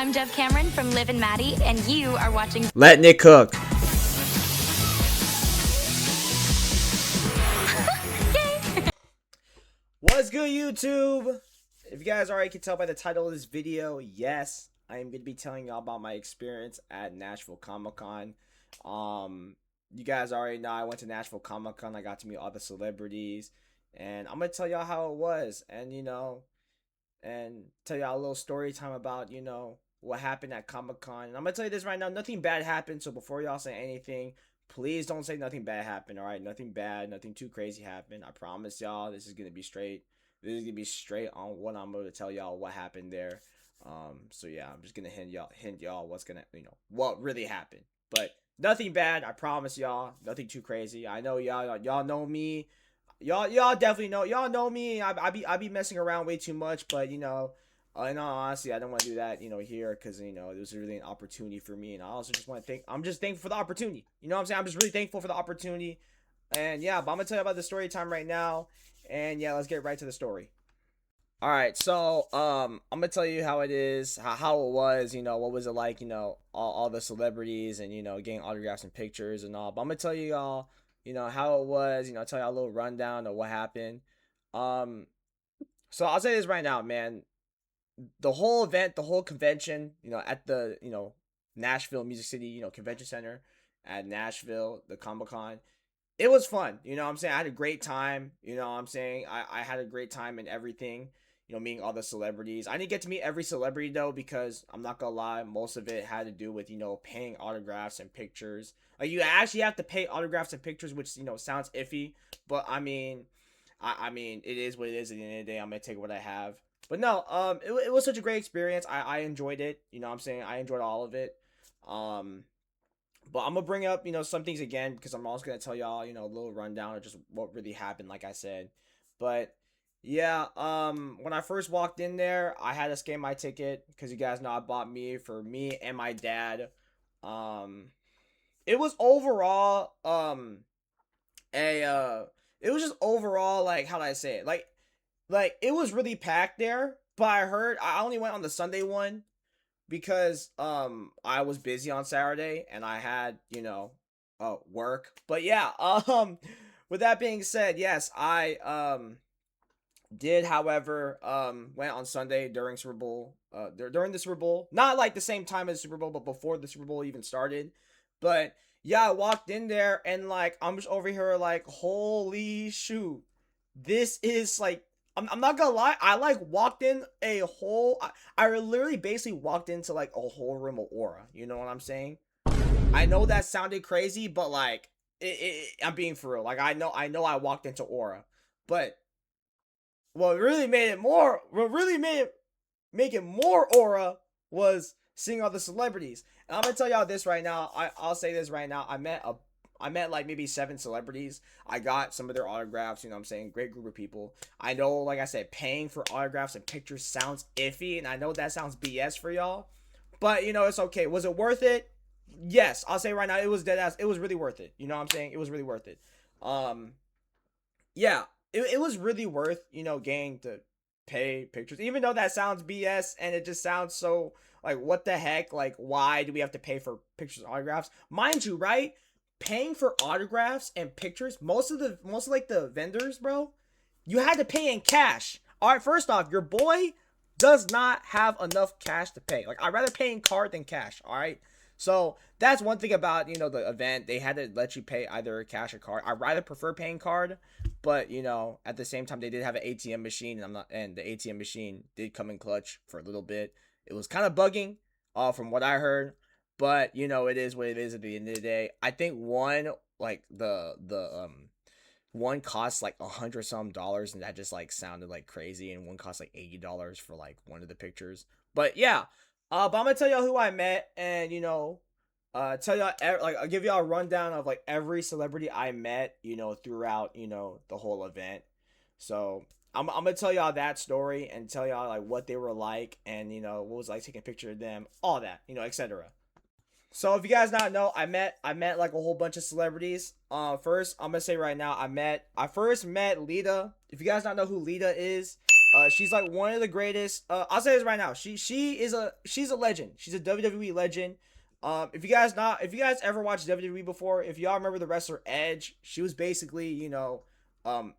I'm Dev Cameron from Liv and Maddie, and you are watching Let Nick Cook. What's good, YouTube? If you guys already can tell by the title of this video, yes, I am going to be telling y'all about my experience at Nashville Comic Con. You guys already know I went to Nashville Comic Con. I got to meet all the celebrities, and I'm going to tell y'all how it was, and and tell y'all a little story time about, what happened at Comic Con. And I'm going to tell you this right now, nothing bad happened, so before y'all say anything, please don't say nothing bad happened, alright? Nothing bad, nothing too crazy happened. I promise y'all, this is going to be straight. This is going to be straight on what I'm going to tell y'all what happened there. So yeah, I'm just going to hint y'all what's going to, what really happened. But nothing bad, I promise y'all. Nothing too crazy. I know y'all know me. Y'all definitely know. Y'all know me. I be messing around way too much, but in all honesty, I don't want to do that, here, because it was really an opportunity for me, and I also just want to I'm just thankful for the opportunity. You know what I'm saying? I'm just really thankful for the opportunity, and yeah, but I'm gonna tell you about the story time right now, and yeah, let's get right to the story. All right, so I'm gonna tell you how it is, how it was, what was it like, all the celebrities and getting autographs and pictures and all. But I'm gonna tell you all, how it was, tell you all a little rundown of what happened. So I'll say this right now, man. The whole event, the whole convention, at the, Nashville Music City, Convention Center at Nashville, the Comic Con, it was fun. You know what I'm saying? I had a great time. You know what I'm saying? I had a great time and everything, meeting all the celebrities. I didn't get to meet every celebrity, though, because I'm not gonna lie, most of it had to do with, paying autographs and pictures. Like, you actually have to pay autographs and pictures, which, sounds iffy, but I mean, it is what it is. At the end of the day, I'm gonna take what I have. But no, it was such a great experience. I enjoyed it. You know what I'm saying? I enjoyed all of it. But I'm gonna bring up, some things again, because I'm also gonna tell y'all, a little rundown of just what really happened, like I said. But yeah, when I first walked in there, I had to scan my ticket, because you guys know I bought for me and my dad. It was overall, it was just overall, like, how do I say it? Like, it was really packed there, but I heard I only went on the Sunday one because I was busy on Saturday and I had, work. But yeah, with that being said, yes, I did, however, went on Sunday during Super Bowl, during the Super Bowl, not like the same time as the Super Bowl, but before the Super Bowl even started. But yeah, I walked in there and like I'm just over here like, holy shoot, this is like, I'm not gonna lie, I like walked in a whole, I literally basically walked into like a whole room of aura. You know what I'm saying? I know that sounded crazy, but like, I'm being for real. Like, I know I walked into aura, but what really made it more aura was seeing all the celebrities. And I'm gonna tell y'all this right now. I'll say this right now. I met like maybe 7 celebrities. I got some of their autographs, you know what I'm saying? Great group of people. I know, like I said, paying for autographs and pictures sounds iffy, and I know that sounds BS for y'all. But, it's okay. Was it worth it? Yes. I'll say right now, it was dead ass. It was really worth it. You know what I'm saying? It was really worth it. Yeah. It was really worth, getting to pay pictures. Even though that sounds BS and it just sounds so, like, what the heck? Like, why do we have to pay for pictures and autographs? Mind you, right? Paying for autographs and pictures, most of the vendors, bro, you had to pay in cash. All right, first off, your boy does not have enough cash to pay. Like, I'd rather pay in card than cash. All right, so that's one thing about the event. They had to let you pay either cash or card. I rather prefer paying card, but at the same time they did have an ATM machine, and the ATM machine did come in clutch for a little bit. It was kind of bugging, from what I heard. But it is what it is at the end of the day. I think one, like, the one costs like $100 some, and that just like sounded like crazy, and one cost like $80 for like one of the pictures. But yeah, but I'm gonna tell y'all who I met, and tell y'all, like, I'll give y'all a rundown of like every celebrity I met, throughout the whole event. So I'm gonna tell y'all that story and tell y'all like what they were like, and what was like taking a picture of them, all that, etc. So if you guys not know, I met like a whole bunch of celebrities. First, I'm gonna say right now, I first met Lita. If you guys not know who Lita is, She's like one of the greatest. I'll say this right now. She's a legend. She's a WWE legend. If you guys ever watched WWE before, if y'all remember the wrestler Edge, she was basically, um,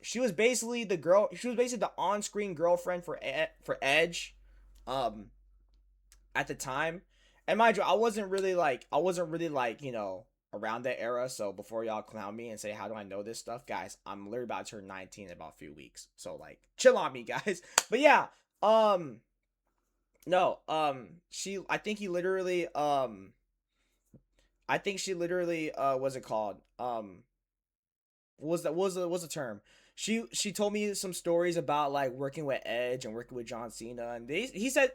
she was basically the girl. She was basically the on-screen girlfriend for Edge, um, at the time. And mind you, I wasn't really like, around that era. So before y'all clown me and say, how do I know this stuff, guys? I'm literally about to turn 19 in about a few weeks. So like, chill on me, guys. But yeah, no, I think she literally, what's it called? What's the term? She told me some stories about like working with Edge and working with John Cena, and she said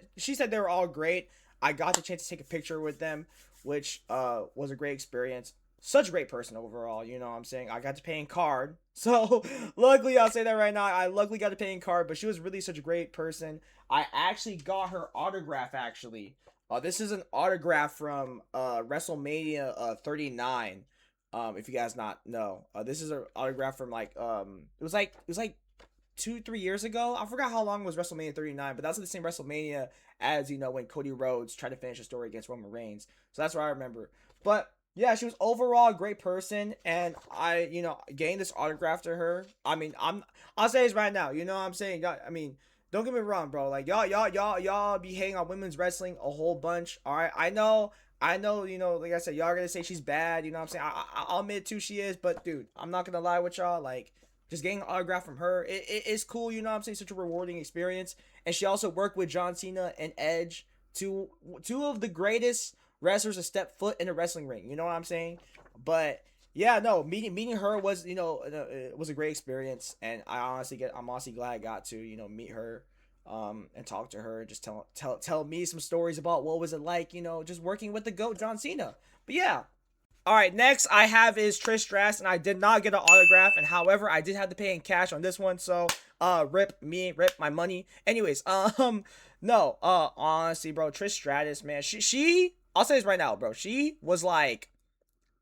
they were all great. I got the chance to take a picture with them, which was a great experience. Such a great person overall, you know what I'm saying? I got to pay in card. So luckily, I'll say that right now. I luckily got to pay in card, but she was really such a great person. I actually got her autograph actually. This is an autograph from WrestleMania 39. If you guys not know, this is an autograph from like it was like 2-3 years ago. I forgot how long was WrestleMania 39, but that's the same WrestleMania as when Cody Rhodes tried to finish the story against Roman Reigns. So that's what I remember. But yeah, she was overall a great person, and I gained this autograph to her. I mean, I'll say this right now. You know what I'm saying? I mean, don't get me wrong, bro. Like y'all be hating on women's wrestling a whole bunch. All right, I know. Like I said, y'all are gonna say she's bad. You know what I'm saying? I'll admit too she is, but dude, I'm not gonna lie with y'all. Like, just getting an autograph from her, it's cool. You know what I'm saying? Such a rewarding experience. And she also worked with John Cena and Edge, two of the greatest wrestlers to step foot in a wrestling ring. You know what I'm saying? But yeah, no, meeting her was it was a great experience, and I'm honestly glad I got to meet her, and talk to her, just tell me some stories about what was it like, just working with the GOAT John Cena. But yeah. All right, next I have is Trish Stratus, and I did not get an autograph, and however, I did have to pay in cash on this one, so rip my money. Anyways, no, honestly, bro, Trish Stratus, man, she I'll say this right now, bro, she was like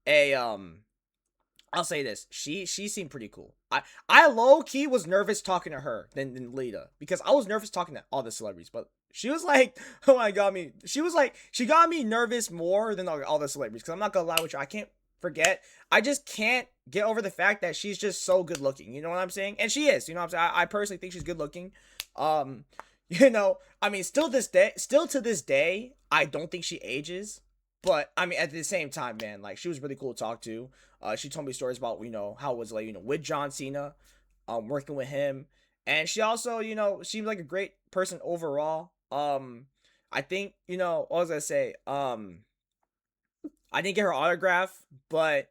a I'll say this. She seemed pretty cool. I low key was nervous talking to her than Lita, because I was nervous talking to all the celebrities, but she was like, oh my god, she got me nervous more than all the celebrities, because I'm not gonna lie with you, I can't forget. I just can't get over the fact that she's just so good looking. You know what I'm saying? And she is. You know what I'm saying? I personally think she's good looking. I mean, still to this day, I don't think she ages. But I mean, at the same time, man, like, she was really cool to talk to. She told me stories about how it was like with John Cena, working with him, and she also seemed like a great person overall. I think what was I gonna say? I didn't get her autograph, but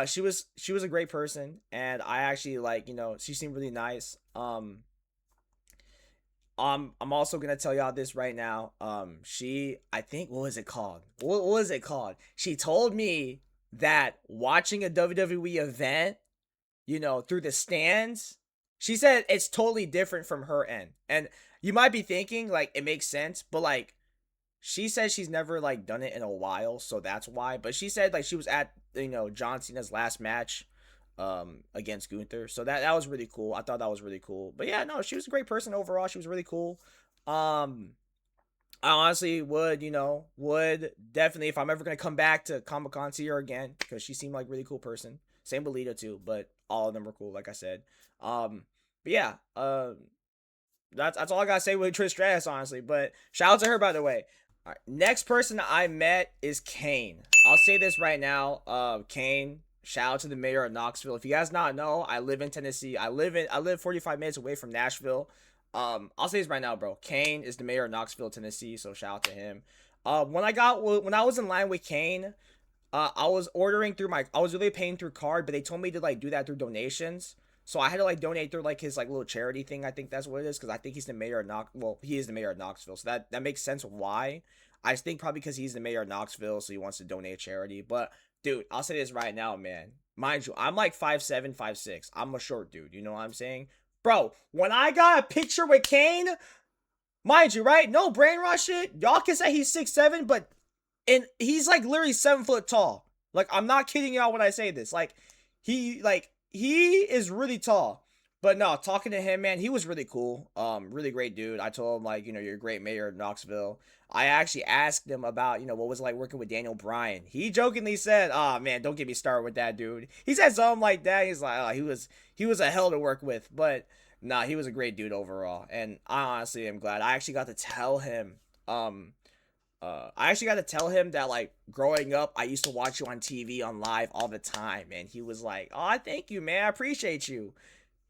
she was a great person, and I actually like she seemed really nice. I'm also gonna tell y'all this right now. I think, what was it called? What was it called? She told me that watching a WWE event, through the stands, she said it's totally different from her end. And you might be thinking like it makes sense, but like, she said she's never like done it in a while, so that's why. But she said like she was at John Cena's last match against Gunther, so that was really cool. I thought that was really cool. But yeah, no, she was a great person overall. She was really cool. I honestly would definitely, if I'm ever gonna come back to Comic Con, see her again, because she seemed like a really cool person. Same with Lita too, but all of them were cool, like I said. But yeah, that's all I gotta say with Trish Stratus, honestly. But shout out to her, by the way. All right, next person I met is Kane. I'll say this right now. Kane, shout out to the mayor of Knoxville. If you guys not know, I live in Tennessee. I live 45 minutes away from Nashville. I'll say this right now, bro. Kane is the mayor of Knoxville, Tennessee, so shout out to him. When I was in line with Kane, I was really paying through card, but they told me to like do that through donations. So I had to like donate through like his like little charity thing. I think that's what it is, because I think he's the mayor of he is the mayor of Knoxville. So that makes sense why. I think probably because he's the mayor of Knoxville, so he wants to donate charity. But dude, I'll say this right now, man. Mind you, I'm like 5'7", 5'6". I'm a short dude. You know what I'm saying? Bro, when I got a picture with Kane, mind you, right? No brainwash shit. Y'all can say he's 6'7", but he's like literally 7 foot tall. Like, I'm not kidding y'all when I say this. Like, he is really tall. But no, talking to him, man, he was really cool. Really great dude. I told him like, you're a great mayor of Knoxville. I actually asked him about, what was it like working with Daniel Bryan. He jokingly said, "Oh man, don't get me started with that dude." He said something like that. He's like, "Oh, he was a hell to work with." But nah, he was a great dude overall, and I honestly am glad. I actually got to tell him, that like growing up, I used to watch you on TV on live all the time, and he was like, "Oh, thank you, man. I appreciate you."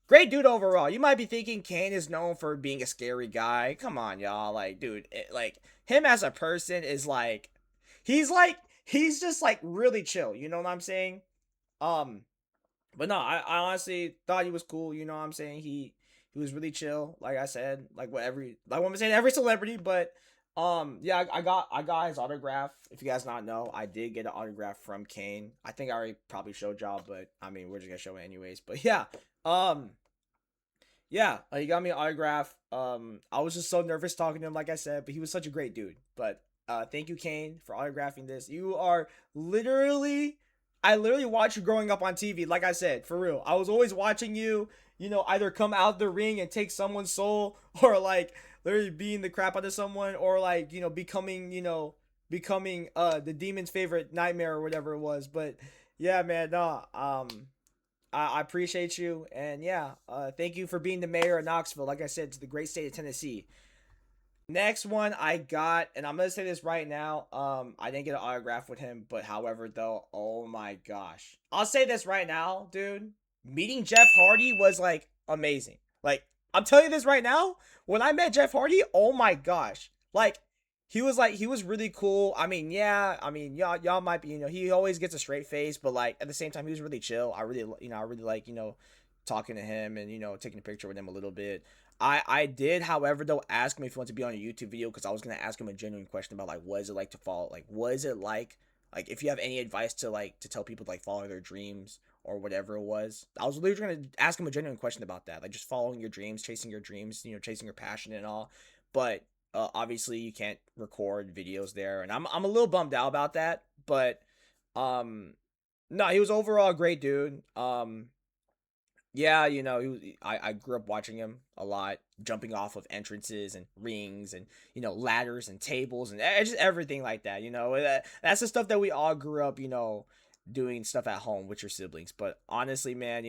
Great dude overall. You might be thinking Kane is known for being a scary guy. Come on, y'all. Like, dude, like him as a person is he's just like really chill. You know what I'm saying? Um, but no, I honestly thought he was cool. You know what I'm saying? He was really chill. Like I said, like what I'm saying, every celebrity. But yeah, I got his autograph. If you guys not know, I did get an autograph from Kane. I think I already probably showed y'all, but I mean we're just gonna show it anyways. But yeah, um. Yeah, he got me an autograph. I was just so nervous talking to him, like I said, but he was such a great dude. But thank you, Kane, for autographing this. You are literally, I literally watched you growing up on TV. Like I said, for real, I was always watching you. Either come out the ring and take someone's soul, or like literally beating the crap out of someone, or like becoming the demon's favorite nightmare or whatever it was. But yeah, man, no, I appreciate you, and yeah, thank you for being the mayor of Knoxville. Like I said, to the great state of Tennessee. Next one I got, and I'm gonna say this right now. I didn't get an autograph with him, but however, though, oh my gosh, I'll say this right now, dude. Meeting Jeff Hardy was like amazing. Like I'm telling you this right now. When I met Jeff Hardy, oh my gosh, like he was really cool. I mean, yeah, I mean, y'all might be, he always gets a straight face, but like at the same time, he was really chill. I really like, talking to him and taking a picture with him a little bit. I did, however, though, ask him if he wanted to be on a YouTube video because I was gonna ask him a genuine question about like what is it like to follow, like what is it like if you have any advice to tell people to like follow their dreams or whatever it was. I was literally gonna ask him a genuine question about that, like just following your dreams, chasing your dreams, chasing your passion and all. But obviously, you can't record videos there, and I'm a little bummed out about that. But um, no, he was overall a great dude. Yeah, I grew up watching him a lot, jumping off of entrances and rings and ladders and tables and just everything like that. That's the stuff that we all grew up, doing stuff at home with your siblings. But honestly, man,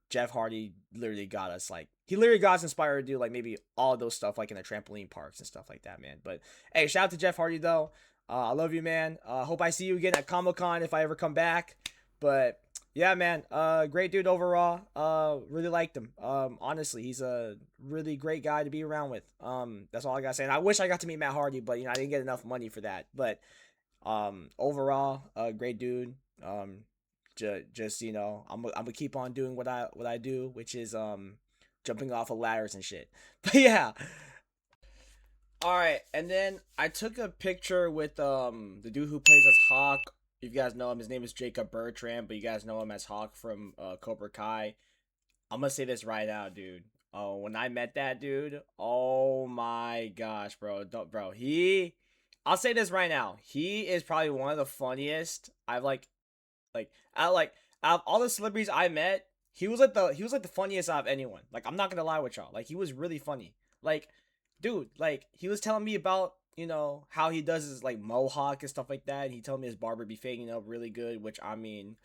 Jeff Hardy literally got us like he literally got us inspired to do like maybe all those stuff like in the trampoline parks and stuff like that, man. But hey, shout out to Jeff Hardy though. I love you, man. Hope I see you again at Comic Con if I ever come back. But yeah, man. Great dude overall. Really liked him. Honestly, he's a really great guy to be around with. That's all I gotta say. And I wish I got to meet Matt Hardy, but I didn't get enough money for that. But overall, great dude. Just I'm gonna keep on doing what I do, which is jumping off of ladders and shit. But yeah. All right, and then I took a picture with the dude who plays as Hawk. If you guys know him, his name is Jacob Bertrand, but you guys know him as Hawk from Cobra Kai. I'm gonna say this right now, dude. Oh, when I met that dude, oh my gosh, bro, bro, I'll say this right now. He is probably one of the funniest I've out of all the celebrities I met. He was like the funniest out of anyone. Like I'm not gonna lie with y'all. Like he was really funny. Like, dude, like he was telling me about how he does his like mohawk and stuff like that. He told me his barber be fading up really good, which I mean,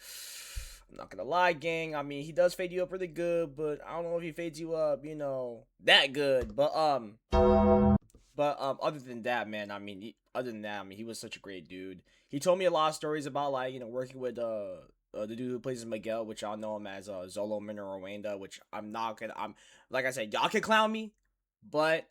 I'm not gonna lie, gang. I mean, he does fade you up really good, but I don't know if he fades you up, that good. But other than that, man, I mean, he was such a great dude. He told me a lot of stories about like working with the dude who plays Miguel, which y'all know him as Zolo Minerowenda, which I'm not gonna. I'm like I said, y'all can clown me, but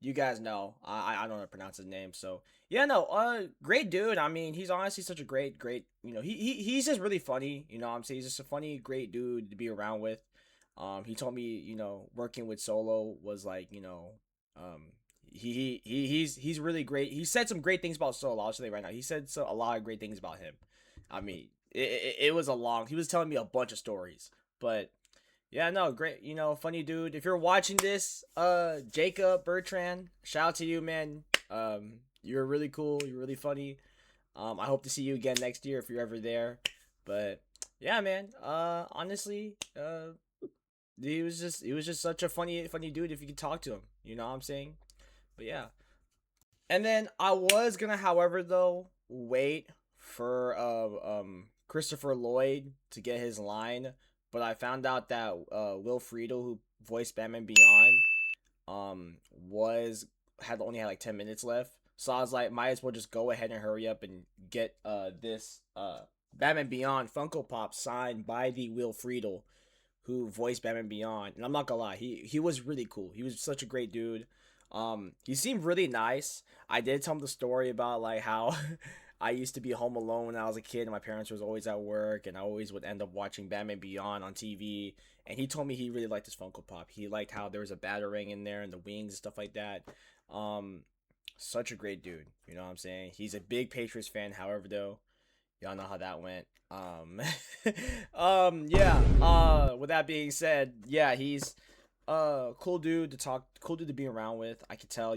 you guys know I don't know how to pronounce his name. So yeah, no, great dude. I mean, he's honestly such a great he's just really funny. You know what I'm saying? He's just a funny, great dude to be around with. He told me working with Solo was like um he's really great. He said some great things about Solo. I'll say right now. He said a lot of great things about him. I mean, it was a long. He was telling me a bunch of stories, but yeah, no, great. Funny dude. If you're watching this, Jacob Bertrand, shout out to you, man. You're really cool. You're really funny. I hope to see you again next year if you're ever there. But yeah, man. Honestly, he was just such a funny dude if you could talk to him. You know what I'm saying? But yeah. And then I was gonna, however, though, wait for Christopher Lloyd to get his line, but I found out that Will Friedle, who voiced Batman Beyond, was had only had like 10 minutes left. So I was like, might as well just go ahead and hurry up and get this Batman Beyond Funko Pop signed by the Will Friedle who voiced Batman Beyond. And I'm not gonna lie, he was really cool. He was such a great dude. He seemed really nice. I did tell him the story about like how I used to be home alone when I was a kid and my parents was always at work and I always would end up watching Batman Beyond on TV. And he told me he really liked his Funko Pop. He liked how there was a Batarang in there and the wings and stuff like that. Um, Such a great dude. You know what I'm saying? He's a big Patriots fan, however, though. Y'all know how that went. Yeah. With that being said, yeah, he's cool dude to talk, cool dude to be around with. I could tell,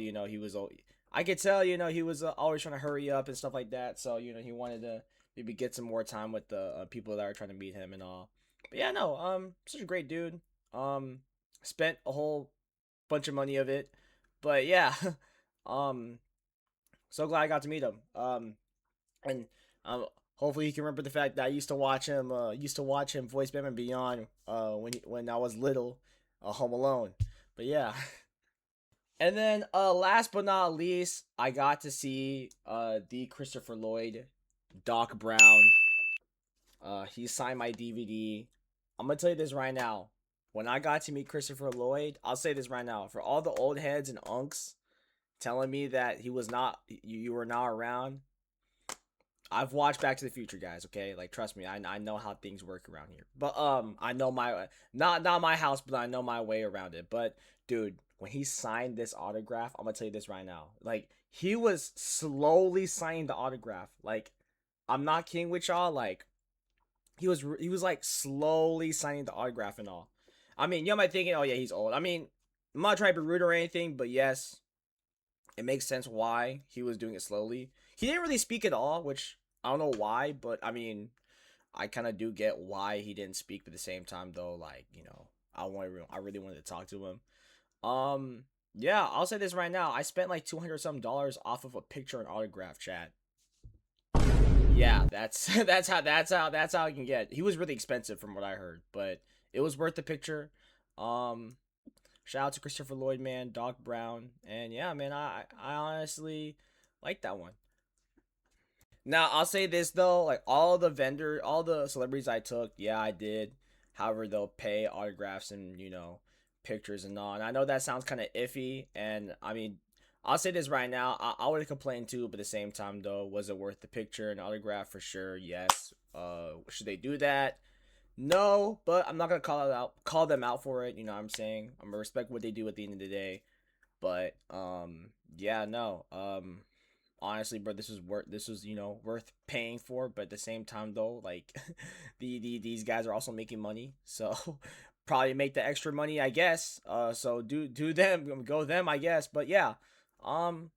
I could tell, he was always trying to hurry up and stuff like that. So, he wanted to maybe get some more time with the people that are trying to meet him and all. But yeah, no, such a great dude. Um, Spent a whole bunch of money of it, but yeah, um, so glad I got to meet him. And um, hopefully he can remember the fact that I used to watch him voice Batman Beyond when I was little, Home Alone. But yeah. And then last but not least, I got to see the Christopher Lloyd Doc Brown. He signed my DVD. I'm gonna tell you this right now. When I got to meet Christopher Lloyd, I'll say this right now. For all the old heads and unks telling me that you were not around, I've watched Back to the Future, guys. Okay, like trust me, I know how things work around here. But I know my not my house, but I know my way around it. But dude, when he signed this autograph, I'm gonna tell you this right now. Like he was slowly signing the autograph. Like I'm not kidding with y'all. Like he was like slowly signing the autograph and all. I mean, you might thinking, oh yeah, he's old. I mean, I'm not trying to be rude or anything, but yes, it makes sense why he was doing it slowly. He didn't really speak at all, which I don't know why, but I mean, I kind of do get why he didn't speak. But at the same time, though, like I really wanted to talk to him. Um, yeah, I'll say this right now. I spent like 200 some dollars off of a picture and autograph, chat. Yeah, that's that's how I can get. He was really expensive from what I heard, but it was worth the picture. Um, Shout out to Christopher Lloyd, man, Doc Brown, and yeah, man, I honestly like that one. Now I'll say this though, like all the celebrities I took, yeah, I did. However, they'll pay autographs and pictures and all. And I know that sounds kind of iffy, and I mean, I'll say this right now, I would have complained too, but at the same time though, was it worth the picture and autograph for sure? Yes. Should they do that? No, but I'm not gonna call them out for it. You know what I'm saying? I'm gonna respect what they do at the end of the day. But yeah, no. Honestly, bro, this was worth paying for. But at the same time, though, like these guys are also making money, so probably make the extra money, I guess. So do them, go them, I guess. But yeah, um,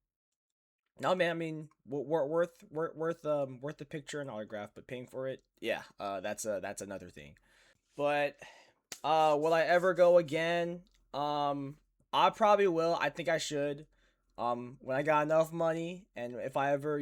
no, man. I mean, worth the picture and autograph, but paying for it, yeah. That's another thing. But will I ever go again? I probably will. I think I should. When I got enough money, and if I ever,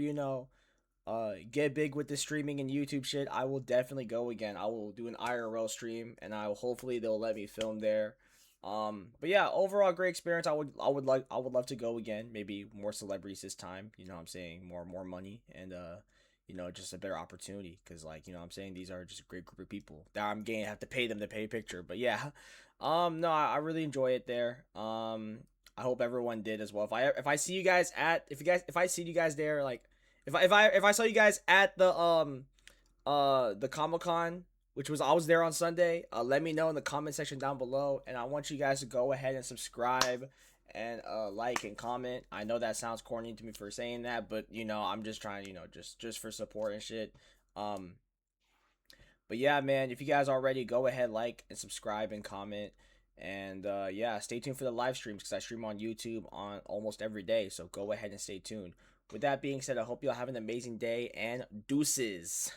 get big with the streaming and YouTube shit, I will definitely go again. I will do an IRL stream, and hopefully they'll let me film there. But yeah, overall great experience. I would love to go again. Maybe more celebrities this time. You know what I'm saying? More money and just a better opportunity. Cause like what I'm saying, these are just a great group of people that I'm gonna have to pay them to pay a picture. But yeah, no, I really enjoy it there. I hope everyone did as well. If I see you guys if I see you guys there, like if I saw you guys at the Comic Con, which was I was there on Sunday. Let me know in the comment section down below, and I want you guys to go ahead and subscribe and like and comment. I know that sounds corny to me for saying that, but I'm just trying, just for support and shit. Um, but yeah, man, if you guys already go ahead, like and subscribe and comment. And yeah, stay tuned for the live streams because I stream on YouTube on almost every day. So go ahead and stay tuned. With that being said, I hope y'all have an amazing day and deuces.